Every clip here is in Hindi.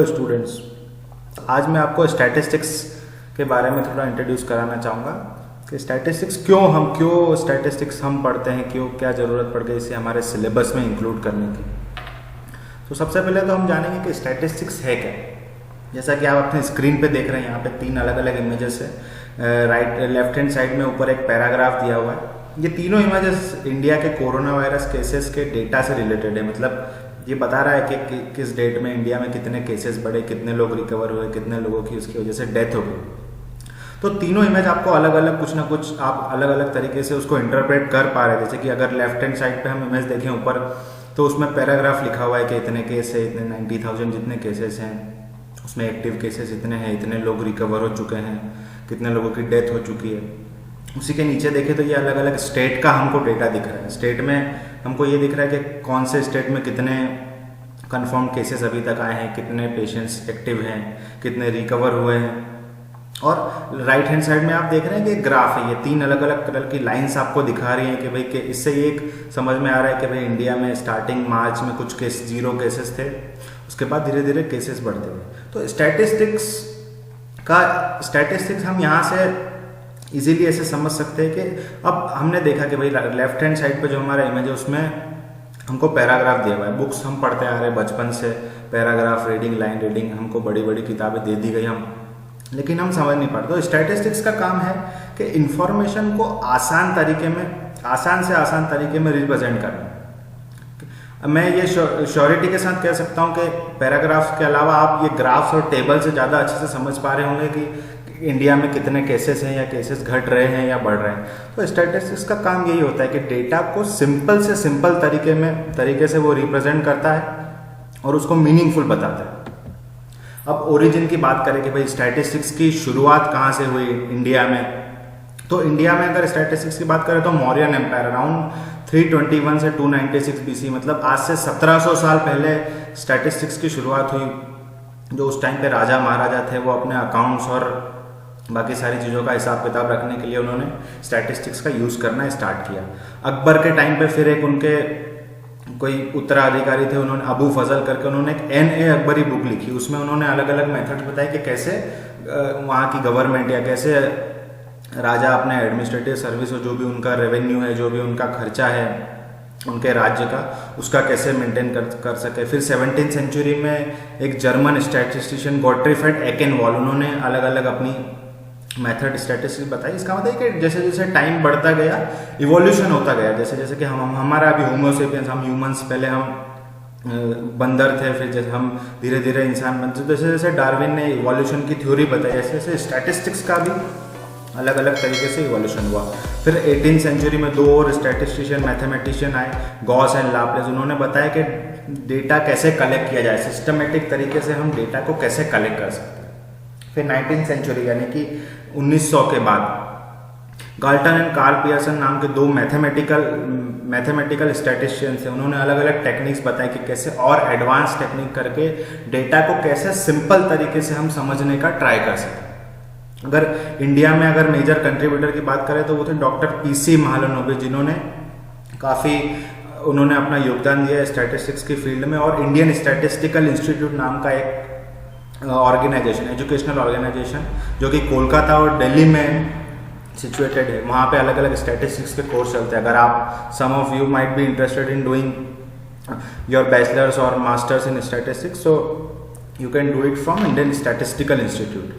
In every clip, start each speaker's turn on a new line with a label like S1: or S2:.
S1: हेलो स्टूडेंट्स, आज मैं आपको स्टैटिस्टिक्स के बारे में थोड़ा इंट्रोड्यूस कराना चाहूँगा कि स्टैटिस्टिक्स क्यों स्टैटिस्टिक्स हम पढ़ते हैं, क्यों क्या ज़रूरत पड़ गई इसे हमारे सिलेबस में इंक्लूड करने की। तो सबसे पहले तो हम जानेंगे कि स्टैटिस्टिक्स है क्या। जैसा कि आप अपने स्क्रीन पे देख रहे हैं, यहाँ पे 3 अलग अलग इमेजेस है। लेफ्ट हैंड साइड में ऊपर एक पैराग्राफ दिया हुआ है। ये तीनों इमेजेस इंडिया के कोरोना वायरस केसेस के डेटा से रिलेटेड है। मतलब ये बता रहा है कि किस डेट में इंडिया में कितने केसेस बढ़े, कितने लोग रिकवर हुए, कितने लोगों की उसकी वजह से डेथ हो गई। तो तीनों इमेज आपको अलग अलग कुछ ना कुछ आप अलग अलग तरीके से उसको इंटरप्रेट कर पा रहे हैं। जैसे कि अगर लेफ्ट हैंड साइड पे हम इमेज देखें ऊपर, तो उसमें पैराग्राफ लिखा हुआ है कि इतने केस है, इतने 90,000 जितने केसेस हैं, उसमें एक्टिव केसेस इतने हैं, इतने लोग रिकवर हो चुके हैं, कितने लोगों की डेथ हो चुकी है। उसी के नीचे देखें तो ये अलग अलग स्टेट का हमको डेटा दिख रहा है। स्टेट में हमको ये दिख रहा है कि कौन से स्टेट में कितने कंफर्म केसेस अभी तक आए हैं, कितने पेशेंट्स एक्टिव हैं, कितने रिकवर हुए हैं। और राइट हैंड साइड में आप देख रहे हैं कि ग्राफ है, ये 3 अलग अलग कलर की लाइंस आपको दिखा रही हैं कि भाई इससे ये एक समझ में आ रहा है कि भाई इंडिया में स्टार्टिंग मार्च में कुछ केस 0 केसेस थे, उसके बाद धीरे धीरे केसेस बढ़ते गए। तो स्टैटिस्टिक्स हम यहाँ से इजीली ऐसे समझ सकते हैं कि अब हमने देखा कि भाई लेफ्ट हैंड साइड पे जो हमारा इमेज है उसमें हमको पैराग्राफ दिया हुआ है। बुक्स हम पढ़ते आ रहे हैं बचपन से, पैराग्राफ रीडिंग, लाइन रीडिंग, हमको बड़ी बड़ी किताबें दे दी गई लेकिन हम समझ नहीं पाते। तो स्टैटिस्टिक्स का काम है कि इंफॉर्मेशन को आसान से आसान तरीके में रिप्रेजेंट करना। मैं ये श्योरिटी के साथ कह सकता हूँ कि पैराग्राफ्स के अलावा आप ये ग्राफ्स और टेबल से ज़्यादा अच्छे से समझ पा रहे होंगे कि इंडिया में कितने केसेस हैं या केसेस घट रहे हैं या बढ़ रहे हैं। तो स्टैटिस्टिक्स का काम यही होता है कि डेटा को सिंपल से सिंपल तरीके से वो रिप्रेजेंट करता है और उसको मीनिंगफुल बताता है। अब ओरिजिन की बात करें कि भाई स्टैटिस्टिक्स की शुरुआत कहाँ से हुई इंडिया में, तो इंडिया में अगर स्टैटिस्टिक्स की बात करें तो मौर्यन एम्पायर अराउंड 321 से 296 BC, मतलब आज से 1700 साल पहले स्टैटिस्टिक्स की शुरुआत हुई। जो उस टाइम पे राजा महाराजा थे वो अपने अकाउंट्स और बाकी सारी चीज़ों का हिसाब किताब रखने के लिए उन्होंने स्टैटिस्टिक्स का यूज़ करना स्टार्ट किया। अकबर के टाइम पे फिर एक उनके कोई उत्तराधिकारी थे, उन्होंने अबू फजल करके उन्होंने एक N.A. अकबरी बुक लिखी। उसमें उन्होंने अलग अलग मेथड्स बताए कि कैसे वहाँ की गवर्नमेंट या कैसे राजा अपने एडमिनिस्ट्रेटिव सर्विस और जो भी उनका रेवेन्यू है, जो भी उनका खर्चा है उनके राज्य का, उसका कैसे मेंटेन कर सके। फिर 17th सेंचुरी में एक जर्मन स्टैटिस्टिशियन गॉटफ्रीड एकेनवॉल, उन्होंने अलग अलग अपनी मेथड स्टैटिस्टिक्स बताई। इसका मतलब है कि जैसे जैसे टाइम बढ़ता गया, इवोल्यूशन होता गया। जैसे जैसे कि हमारा अभी होमोसेपियंस, हम ह्यूमंस, पहले हम बंदर थे, फिर जैसे हम धीरे धीरे इंसान बनते, जैसे जैसे डार्विन ने इवोल्यूशन की थ्योरी बताई, ऐसे ऐसे स्टैटिस्टिक्स का भी अलग अलग तरीके से इवोल्यूशन हुआ। फिर 18th सेंचुरी में 2 और स्टैटिस्टिशियन मैथमेटिशियन आए, गॉस एंड लाप्लेस। उन्होंने बताया कि डेटा कैसे कलेक्ट किया जाए, सिस्टमेटिक तरीके से हम डेटा को कैसे कलेक्ट कर सकते हैं। फिर 19th सेंचुरी यानी कि 1900 के बाद गाल्टन एंड कार्ल पियर्सन नाम के 2 मैथमेटिकल स्टैटिस्टिशियंस थे। उन्होंने अलग अलग टेक्निक्स बताई कि कैसे और एडवांस टेक्निक करके डेटा को कैसे सिंपल तरीके से हम समझने का ट्राई कर सकते। अगर इंडिया में अगर मेजर कंट्रीब्यूटर की बात करें तो वो थे डॉक्टर PC महालनोबिस, जिन्होंने उन्होंने अपना योगदान दिया स्टैटिस्टिक्स की फील्ड में। और इंडियन स्टैटिस्टिकल इंस्टीट्यूट नाम का एक ऑर्गेनाइजेशन, एजुकेशनल ऑर्गेनाइजेशन, जो कि कोलकाता और दिल्ली में सिचुएटेड है, वहाँ पे अलग अलग स्टैटिस्टिक्स के कोर्स चलते हैं। अगर आप some of you might be interested in doing your bachelors और masters in statistics, so you can do it from Indian Statistical Institute.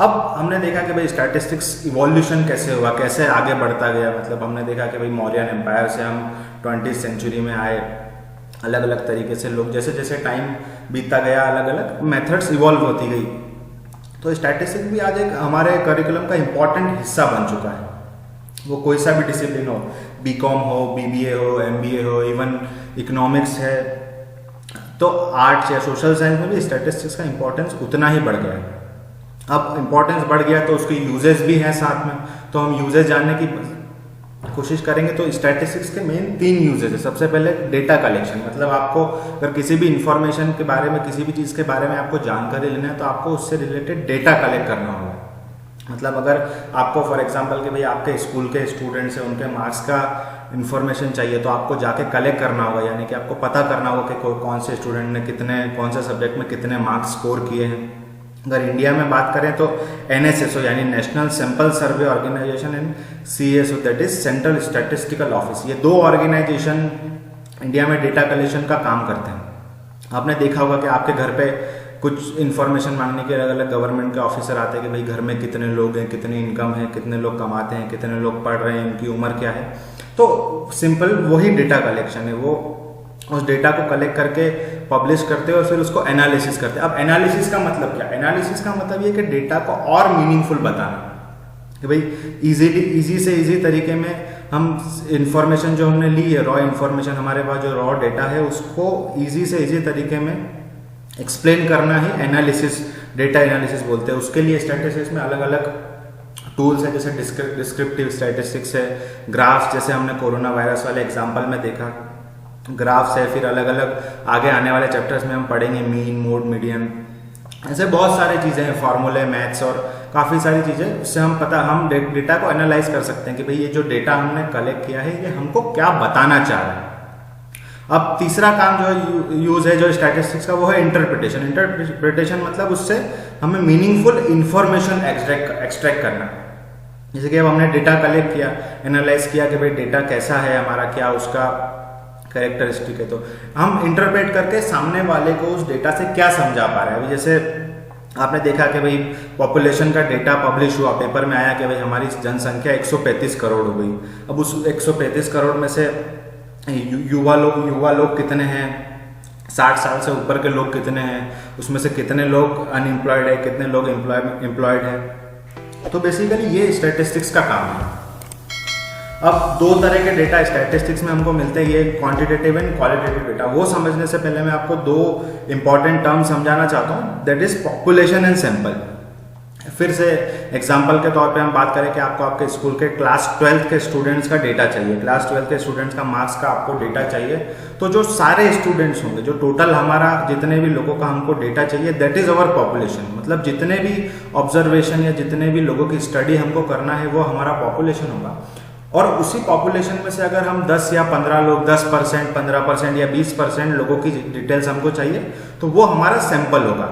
S1: अब हमने देखा कि भाई स्टैटिस्टिक्स इवोल्यूशन कैसे हुआ, कैसे आगे बढ़ता गया। मतलब हमने देखा कि भाई मौर्यन एम्पायर से हम 20th सेंचुरी में आए, अलग अलग तरीके से लोग, जैसे जैसे टाइम बीतता गया अलग अलग मेथड्स इवॉल्व होती गई। तो स्टैटिस्टिक्स भी आज एक हमारे करिकुलम का इम्पॉर्टेंट हिस्सा बन चुका है। वो कोई सा भी डिसिप्लिन हो, BCom हो, BBA हो, MBA हो, इवन इकोनॉमिक्स है, तो आर्ट्स या सोशल साइंस में भी स्टैटिस्टिक्स का इम्पोर्टेंस उतना ही बढ़ गया है। अब इम्पोर्टेंस बढ़ गया तो उसके यूजेस भी हैं साथ में, तो हम यूजेस जानने की कोशिश करेंगे। तो स्टैटिस्टिक्स के मेन 3 यूजेस है। सबसे पहले डेटा कलेक्शन, मतलब आपको अगर किसी भी इंफॉर्मेशन के बारे में, किसी भी चीज़ के बारे में आपको जानकारी लेना है तो आपको उससे रिलेटेड डेटा कलेक्ट करना होगा। मतलब अगर आपको फॉर एग्जांपल कि भाई आपके स्कूल के स्टूडेंट्स हैं, उनके मार्क्स का इन्फॉर्मेशन चाहिए तो आपको जाके कलेक्ट करना होगा, यानी कि आपको पता करना होगा कि कौन से स्टूडेंट ने कितने, कौन से सब्जेक्ट में कितने मार्क्स स्कोर किए हैं। अगर इंडिया में बात करें तो NSSO यानी national sample survey organisation and CSO that is central statistical office, ये 2 ऑर्गेनाइजेशन इंडिया में डेटा कलेक्शन का काम करते हैं। आपने देखा होगा कि आपके घर पे कुछ इन्फॉर्मेशन मांगने के अलग अलग गवर्नमेंट के ऑफिसर आते हैं कि भाई घर में कितने लोग हैं, कितनी इनकम है, कितने लोग कमाते हैं, कितने लोग पढ़ रहे हैं, उनकी उम्र क्या है। तो सिंपल वही डेटा कलेक्शन है, वो उस डेटा को कलेक्ट करके पब्लिश करते हैं और फिर उसको एनालिसिस करते हैं। अब एनालिसिस का मतलब क्या? एनालिसिस का मतलब ये कि डेटा को और मीनिंगफुल बताना, कि भाई इजी से इजी तरीके में हम इंफॉर्मेशन जो हमने ली है, रॉ इन्फॉर्मेशन, हमारे पास जो रॉ डेटा है, उसको इजी से इजी तरीके में एक्सप्लेन करना ही एनालिसिस, डेटा एनालिसिस बोलते हैं। उसके लिए स्टैटिस्टिक्स में अलग अलग टूल्स है, जैसे डिस्क्रिप्टिव स्टैटिस्टिक्स है, ग्राफ्स, जैसे हमने कोरोना वायरस वाले एग्जाम्पल में देखा, ग्राफ्स है। फिर अलग अलग आगे आने वाले चैप्टर्स में हम पढ़ेंगे मीन, मोड, मीडियन, ऐसे बहुत सारी चीज़ें हैं, फार्मूले, मैथ्स और काफ़ी सारी चीज़ें। उससे हम डेटा को एनालाइज कर सकते हैं कि भाई ये जो डेटा हमने कलेक्ट किया है ये हमको क्या बताना चाह रहा है। अब तीसरा काम जो यूज है जो स्टैटिस्टिक्स का, वो है इंटरप्रिटेशन। इंटरप्रिटेशन मतलब उससे हमें मीनिंगफुल इंफॉर्मेशन एक्सट्रैक्ट करना। जैसे कि अब हमने डेटा कलेक्ट किया, एनालाइज किया कि भाई डेटा कैसा है हमारा, क्या उसका कैरेक्टरिस्टिक है, तो हम इंटरप्रेट करके सामने वाले को उस डेटा से क्या समझा पा रहे हैं। अभी जैसे आपने देखा कि भाई पॉपुलेशन का डेटा पब्लिश हुआ, पेपर में आया कि भाई हमारी जनसंख्या 135 करोड़ हो गई। अब उस 135 करोड़ में से युवा लोग कितने हैं, 60 साल से ऊपर के लोग कितने हैं, उसमें से कितने लोग अनएम्प्लॉयड है, कितने लोग एम्प्लॉयड है। तो बेसिकली ये स्टैटिस्टिक्स का काम है। अब 2 तरह के डेटा स्टैटिस्टिक्स में हमको मिलते हैं, ये क्वांटिटेटिव एंड क्वालिटेटिव डेटा। वो समझने से पहले मैं आपको 2 इंपॉर्टेंट टर्म समझाना चाहता हूँ, that is population and sample. फिर से एग्जाम्पल के तौर पे हम बात करें कि आपको आपके स्कूल के क्लास 12 के स्टूडेंट्स का डेटा चाहिए, क्लास 12 के स्टूडेंट्स का मार्क्स का आपको डेटा चाहिए। तो जो सारे स्टूडेंट्स होंगे, जो टोटल हमारा जितने भी लोगों का हमको डेटा चाहिए, दैट इज अवर पॉपुलेशन। मतलब जितने भी ऑब्जर्वेशन या जितने भी लोगों की स्टडी हमको करना है वो हमारा पॉपुलेशन होगा। और उसी पॉपुलेशन में से अगर हम 10 या 15 लोग, 10%, 15% या 20% लोगों की डिटेल्स हमको चाहिए तो वो हमारा सैंपल होगा।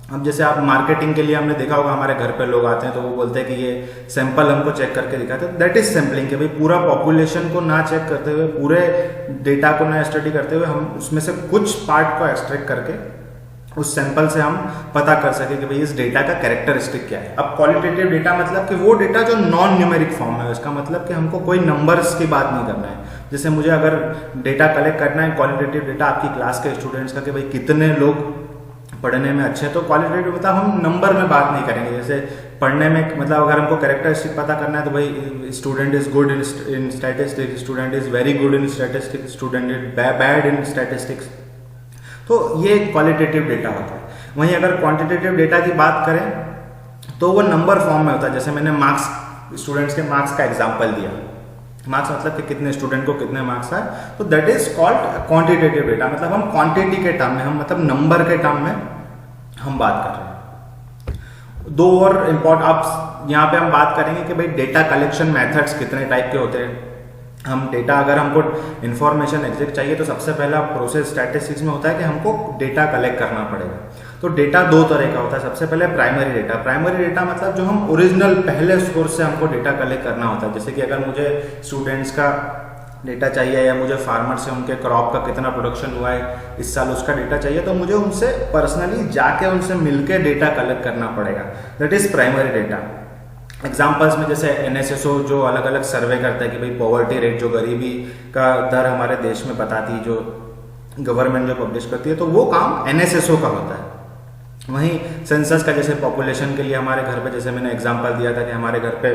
S1: अब जैसे आप मार्केटिंग के लिए हमने देखा होगा, हमारे घर पे लोग आते हैं तो वो बोलते हैं कि ये सैंपल हमको चेक करके दिखाते हैं, दैट इज सैम्पलिंग। कि भाई पूरा पॉपुलेशन को ना चेक करते हुए, पूरे डेटा को ना स्टडी करते हुए, हम उसमें से कुछ पार्ट को एक्सट्रैक्ट करके उस सैंपल से हम पता कर सके कि भाई इस डेटा का कैरेक्टरिस्टिक क्या है। अब क्वालिटेटिव डेटा मतलब कि वो डेटा जो नॉन न्यूमेरिक फॉर्म में है, इसका मतलब कि हमको कोई नंबर्स की बात नहीं करना है। जैसे मुझे अगर डेटा कलेक्ट करना है, क्वालिटेटिव डेटा आपकी क्लास के स्टूडेंट्स का, कि भाई कितने लोग पढ़ने में अच्छे हैं, तो क्वालिटेटिव मतलब हम नंबर में बात नहीं करेंगे। जैसे पढ़ने में मतलब अगर हमको कैरेक्टरिस्टिक पता करना है तो भाई student is good in statistics, student is very good in statistics, student is bad in statistics. तो ये क्वालिटेटिव डेटा होता है। वहीं अगर क्वांटिटेटिव डेटा की बात करें तो वो नंबर फॉर्म में होता है। जैसे मैंने मार्क्स, स्टूडेंट्स के मार्क्स का एग्जांपल दिया, मार्क्स मतलब कि कितने स्टूडेंट को कितने मार्क्स आए, तो that is called quantitative data. मतलब हम क्वांटिटी के टर्म में, हम मतलब नंबर के टर्म में हम बात कर रहे हैं। 2 और इम्पोर्टेंट, आप यहाँ पे हम बात करेंगे कि भाई डेटा कलेक्शन मेथड्स कितने टाइप के होते हैं। हम डेटा, अगर हमको इन्फॉर्मेशन एग्जैक्ट चाहिए तो सबसे पहला प्रोसेस स्टैटिस्टिक्स में होता है कि हमको डेटा कलेक्ट करना पड़ेगा। तो डेटा 2 तरह का होता है। सबसे पहले प्राइमरी डेटा। प्राइमरी डेटा मतलब जो हम ओरिजिनल पहले सोर्स से हमको डेटा कलेक्ट करना होता है। जैसे कि अगर मुझे स्टूडेंट्स का डेटा चाहिए या मुझे फार्मर से उनके क्रॉप का कितना प्रोडक्शन हुआ है इस साल, उसका डेटा चाहिए, तो मुझे उनसे पर्सनली जाके उनसे मिलके डेटा कलेक्ट करना पड़ेगा। That is primary data. Examples में जैसे NSSO जो अलग अलग सर्वे करता है कि भाई पॉवर्टी रेट, जो गरीबी का दर हमारे देश में बताती है, जो गवर्नमेंट जो पब्लिश करती है, तो वो काम NSSO का होता है। वहीं सेंसस का, जैसे पॉपुलेशन के लिए हमारे घर पे, जैसे मैंने एग्जांपल दिया था कि हमारे घर पे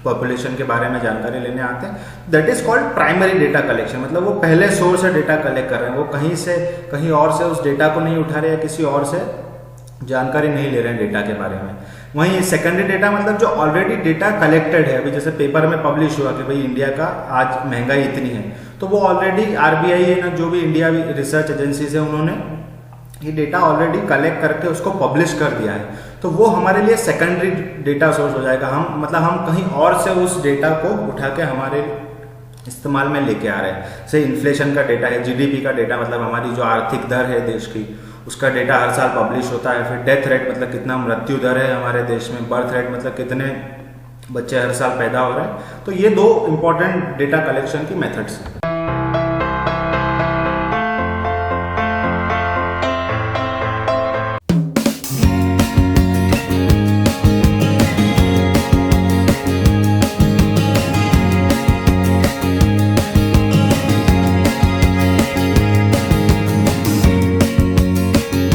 S1: पॉपुलेशन के बारे में जानकारी लेने आते हैं, that is called primary data collection. मतलब वो पहले सोर्स से डेटा कलेक्ट कर रहे हैं, वो कहीं और से उस डेटा को नहीं उठा रहे हैं, किसी और से जानकारी नहीं ले रहे हैं डेटा के बारे में। वहीं सेकेंडरी डेटा मतलब जो ऑलरेडी डेटा कलेक्टेड है। अभी जैसे पेपर में पब्लिश हुआ कि भाई इंडिया का आज महंगाई इतनी है, तो वो ऑलरेडी RBI है ना, जो भी इंडिया रिसर्च एजेंसीज है, उन्होंने ये डेटा ऑलरेडी कलेक्ट करके उसको पब्लिश कर दिया है। तो तो वो हमारे लिए सेकेंडरी डेटा सोर्स हो जाएगा। हम कहीं और से उस डेटा को उठा के हमारे इस्तेमाल में लेके आ रहे हैं। से इन्फ्लेशन का डेटा है, जीडीपी का डेटा मतलब हमारी जो आर्थिक दर है देश की, उसका डेटा हर साल पब्लिश होता है। फिर डेथ रेट मतलब कितना मृत्यु दर है हमारे देश में, बर्थ रेट मतलब कितने बच्चे हर साल पैदा हो रहे हैं। तो ये 2 इंपॉर्टेंट डेटा कलेक्शन की मेथड्स हैं।